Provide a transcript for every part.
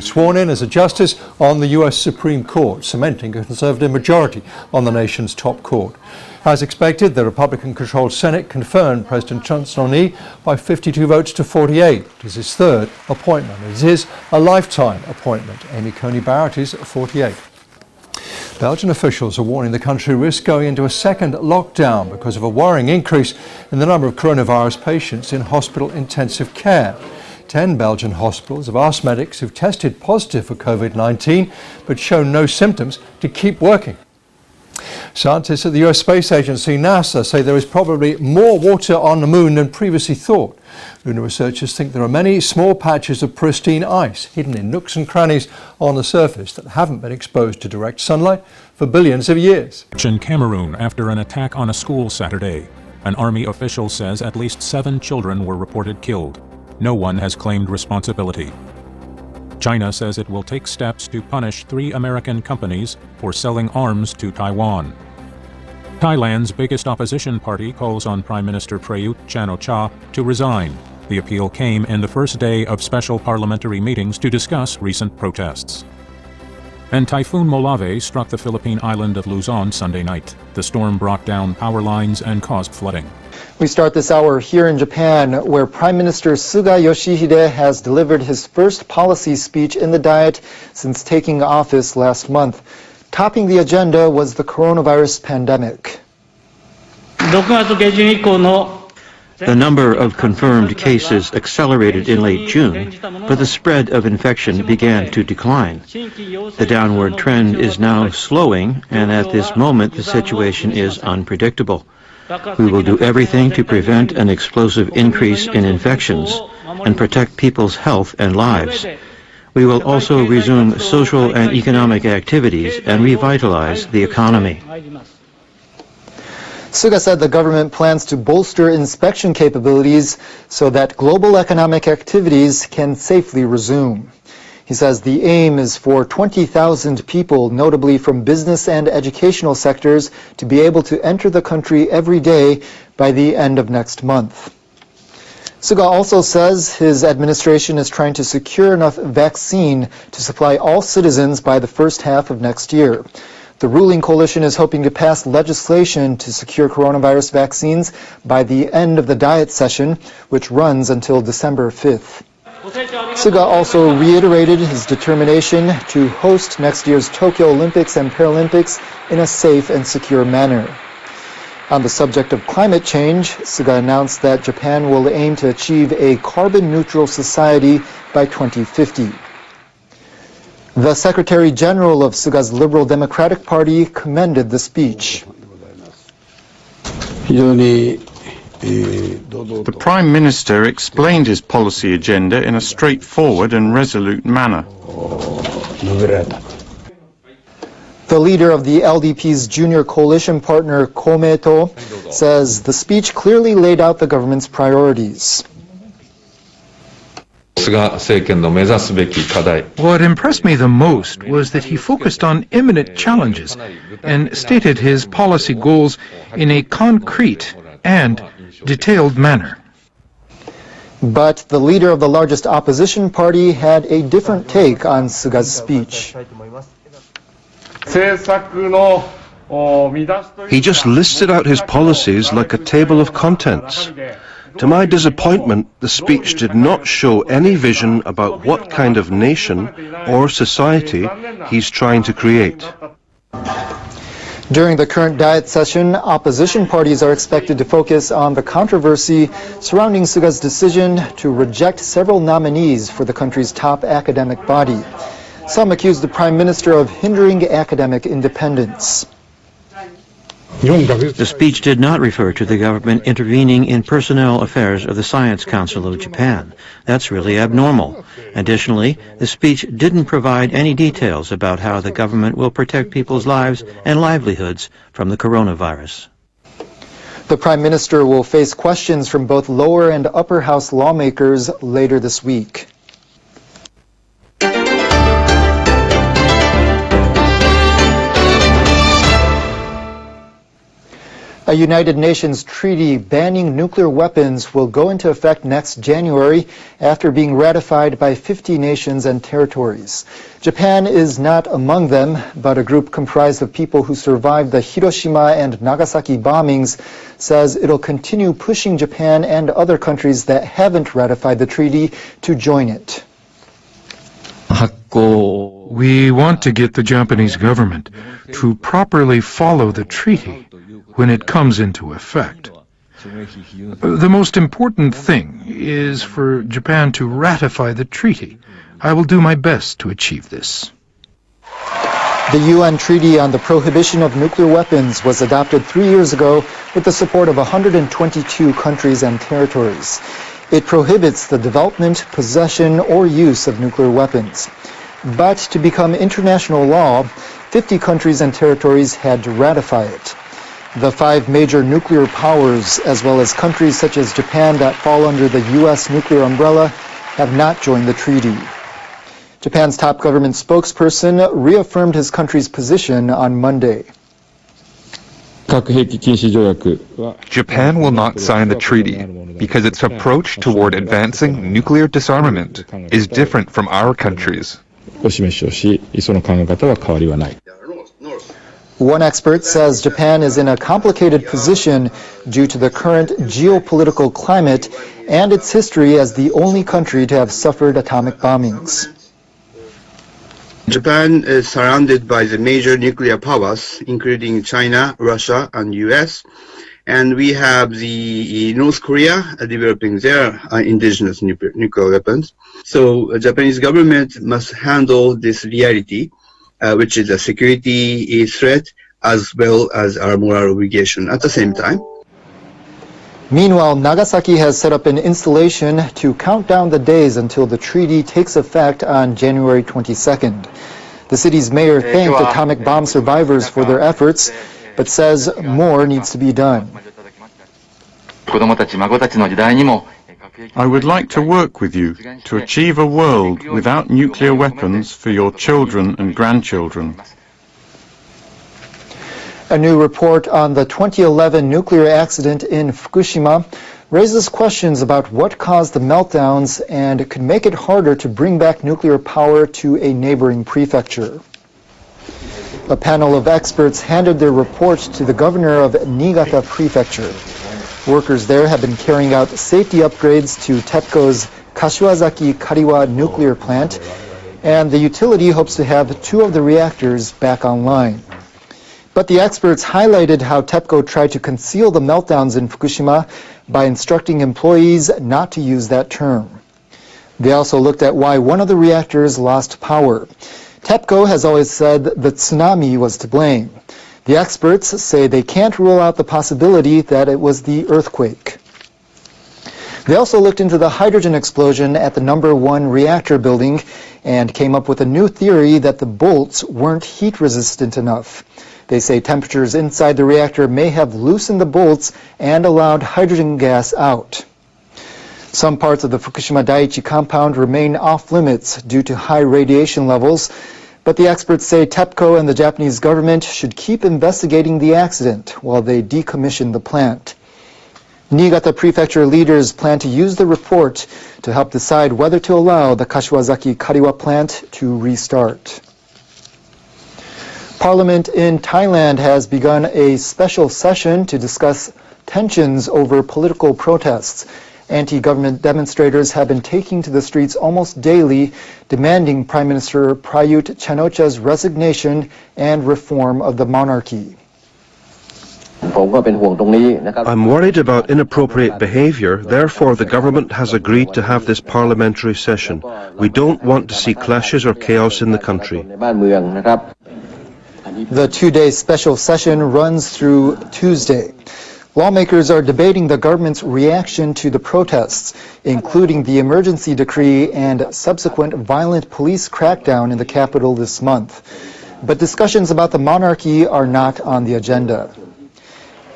sworn in as a justice on the US Supreme Court, cementing a Conservative majority on the nation's top court. As expected, the Republican-controlled Senate confirmed President Trump's nominee by 52 votes to 48. It is his third appointment. It is a lifetime appointment. Amy Coney Barrett is 48. Belgian officials are warning the country risks going into a second lockdown because of a worrying increase in the number of coronavirus patients in hospital intensive care. 10 Belgian hospitals have asked medics who've tested positive for COVID-19 but shown no symptoms to keep working. Scientists at the US Space Agency, NASA, say there is probably more water on the moon than previously thought. Lunar researchers think there are many small patches of pristine ice hidden in nooks and crannies on the surface that haven't been exposed to direct sunlight for billions of years. In Cameroon, after an attack on a school Saturday, an army official says at least 7 children were reported killed. No one has claimed responsibility. China says it will take steps to punish 3 American companies for selling arms to Taiwan. Thailand's biggest opposition party calls on Prime Minister Prayut Chan-o-cha to resign. The appeal came in the first day of special parliamentary meetings to discuss recent protests. And Typhoon Molave struck the Philippine island of Luzon Sunday night. The storm brought down power lines and caused flooding. We start this hour here in Japan, where Prime Minister Suga Yoshihide has delivered his first policy speech in the Diet since taking office last month. Topping the agenda was the coronavirus pandemic. The number of confirmed cases accelerated in late June, but the spread of infection began to decline. The downward trend is now slowing, and at this moment the situation is unpredictable. We will do everything to prevent an explosive increase in infections and protect people's health and lives. We will also resume social and economic activities and revitalize the economy. Suga said the government plans to bolster inspection capabilities so that global economic activities can safely resume. He says the aim is for 20,000 people, notably from business and educational sectors, to be able to enter the country every day by the end of next month. Suga also says his administration is trying to secure enough vaccine to supply all citizens by the first half of next year. The ruling coalition is hoping to pass legislation to secure coronavirus vaccines by the end of the Diet session, which runs until December 5th. Suga also reiterated his determination to host next year's Tokyo Olympics and Paralympics in a safe and secure manner. On the subject of climate change, Suga announced that Japan will aim to achieve a carbon-neutral society by 2050. The Secretary General of Suga's Liberal Democratic Party commended the speech. The Prime Minister explained his policy agenda in a straightforward and resolute manner. The leader of the LDP's junior coalition partner, Komeito, says the speech clearly laid out the government's priorities. What impressed me the most was that he focused on imminent challenges and stated his policy goals in a concrete and detailed manner. But the leader of the largest opposition party had a different take on Suga's speech. He just listed out his policies like a table of contents. To my disappointment, the speech did not show any vision about what kind of nation or society he's trying to create. During the current Diet session, opposition parties are expected to focus on the controversy surrounding Suga's decision to reject several nominees for the country's top academic body. Some accuse the Prime Minister of hindering academic independence. The speech did not refer to the government intervening in personnel affairs of the Science Council of Japan. That's really abnormal. Additionally, the speech didn't provide any details about how the government will protect people's lives and livelihoods from the coronavirus. The Prime Minister will face questions from both lower and upper house lawmakers later this week. A United Nations treaty banning nuclear weapons will go into effect next January after being ratified by 50 nations and territories. Japan is not among them, but a group comprised of people who survived the Hiroshima and Nagasaki bombings says it'll continue pushing Japan and other countries that haven't ratified the treaty to join it. We want to get the Japanese government to properly follow the treaty when it comes into effect. The most important thing is for Japan to ratify the treaty. I will do my best to achieve this. The UN Treaty on the Prohibition of Nuclear Weapons was adopted 3 years ago with the support of 122 countries and territories. It prohibits the development, possession, or use of nuclear weapons. But to become international law, 50 countries and territories had to ratify it. The 5 major nuclear powers, as well as countries such as Japan that fall under the U.S. nuclear umbrella, have not joined the treaty. Japan's top government spokesperson reaffirmed his country's position on Monday. Japan will not sign the treaty because its approach toward advancing nuclear disarmament is different from our country's. One expert says Japan is in a complicated position due to the current geopolitical climate and its history as the only country to have suffered atomic bombings. Japan is surrounded by the major nuclear powers, including China, Russia, and US. And we have the North Korea developing their indigenous nuclear weapons. So the Japanese government must handle this reality, which is a security threat as well as our moral obligation at the same time. Meanwhile, Nagasaki has set up an installation to count down the days until the treaty takes effect on January 22nd. The city's mayor thanked atomic bomb survivors for their efforts, but says more needs to be done. I would like to work with you to achieve a world without nuclear weapons for your children and grandchildren. A new report on the 2011 nuclear accident in Fukushima raises questions about what caused the meltdowns and could make it harder to bring back nuclear power to a neighboring prefecture. A panel of experts handed their report to the governor of Niigata Prefecture. Workers there have been carrying out safety upgrades to TEPCO's Kashiwazaki Kariwa nuclear plant, and the utility hopes to have 2 of the reactors back online. But the experts highlighted how TEPCO tried to conceal the meltdowns in Fukushima by instructing employees not to use that term. They also looked at why one of the reactors lost power. TEPCO has always said the tsunami was to blame. The experts say they can't rule out the possibility that it was the earthquake. They also looked into the hydrogen explosion at the #1 reactor building and came up with a new theory that the bolts weren't heat resistant enough. They say temperatures inside the reactor may have loosened the bolts and allowed hydrogen gas out. Some parts of the Fukushima Daiichi compound remain off limits due to high radiation levels, but the experts say TEPCO and the Japanese government should keep investigating the accident while they decommission the plant. Niigata Prefecture leaders plan to use the report to help decide whether to allow the Kashiwazaki Kariwa plant to restart. Parliament in Thailand has begun a special session to discuss tensions over political protests. Anti-government demonstrators have been taking to the streets almost daily, demanding Prime Minister Prayut Chan-o-cha's resignation and reform of the monarchy. I'm worried about inappropriate behaviour, therefore the government has agreed to have this parliamentary session. We don't want to see clashes or chaos in the country. The 2-day special session runs through Tuesday. Lawmakers are debating the government's reaction to the protests, including the emergency decree and subsequent violent police crackdown in the capital this month. But discussions about the monarchy are not on the agenda.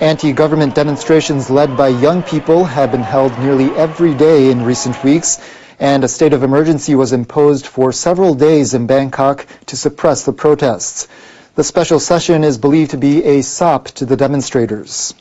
Anti-government demonstrations led by young people have been held nearly every day in recent weeks, and a state of emergency was imposed for several days in Bangkok to suppress the protests. The special session is believed to be a sop to the demonstrators.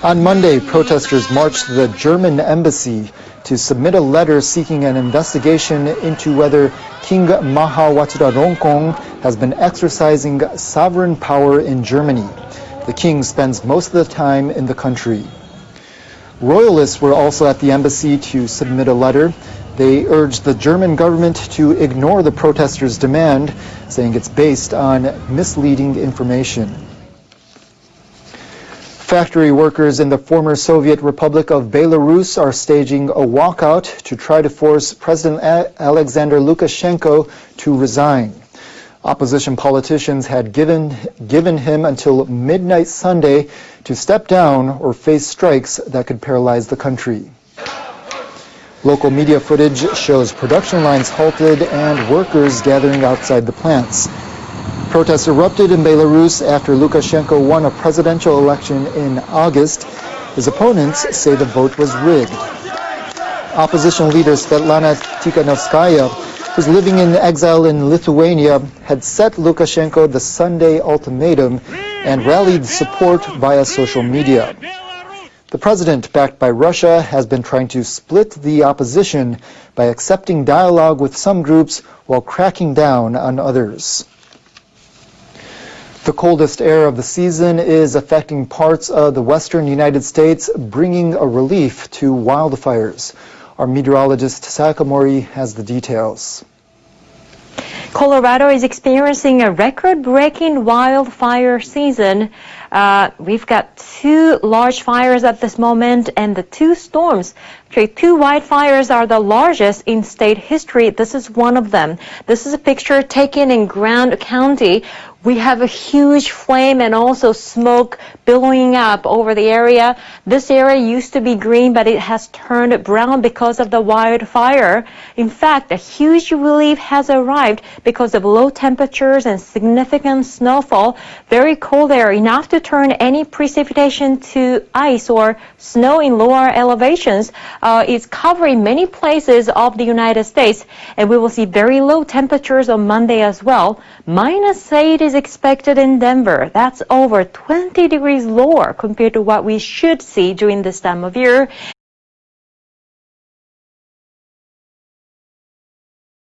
On Monday, protesters marched to the German embassy to submit a letter seeking an investigation into whether King Maha Vajiralongkorn has been exercising sovereign power in Germany. The king spends most of the time in the country. Royalists were also at the embassy to submit a letter. They urged the German government to ignore the protesters' demand, saying it's based on misleading information. Factory workers in the former Soviet Republic of Belarus are staging a walkout to try to force President Alexander Lukashenko to resign. Opposition politicians had given him until midnight Sunday to step down or face strikes that could paralyze the country. Local media footage shows production lines halted and workers gathering outside the plants. Protests erupted in Belarus after Lukashenko won a presidential election in August. His opponents say the vote was rigged. Opposition leader Svetlana Tikhanovskaya, who's living in exile in Lithuania, had set Lukashenko the Sunday ultimatum and rallied support via social media. The president, backed by Russia, has been trying to split the opposition by accepting dialogue with some groups while cracking down on others. The coldest air of the season is affecting parts of the western United States, bringing a relief to wildfires. Our meteorologist Sakamori has the details. Colorado is experiencing a record-breaking wildfire season. We've got 2 large fires at this moment, and the 2 storms. Actually, 2 wildfires are the largest in state history. This is one of them. This is a picture taken in Grand County. We have a huge flame and also smoke billowing up over the area. This area used to be green, but it has turned brown because of the wildfire. In fact, a huge relief has arrived because of low temperatures and significant snowfall. Very cold air, enough to turn any precipitation to ice or snow in lower elevations. It's covering many places of the United States, and we will see very low temperatures on Monday as well. -8 is expected in Denver. That's over 20 degrees lower compared to what we should see during this time of year.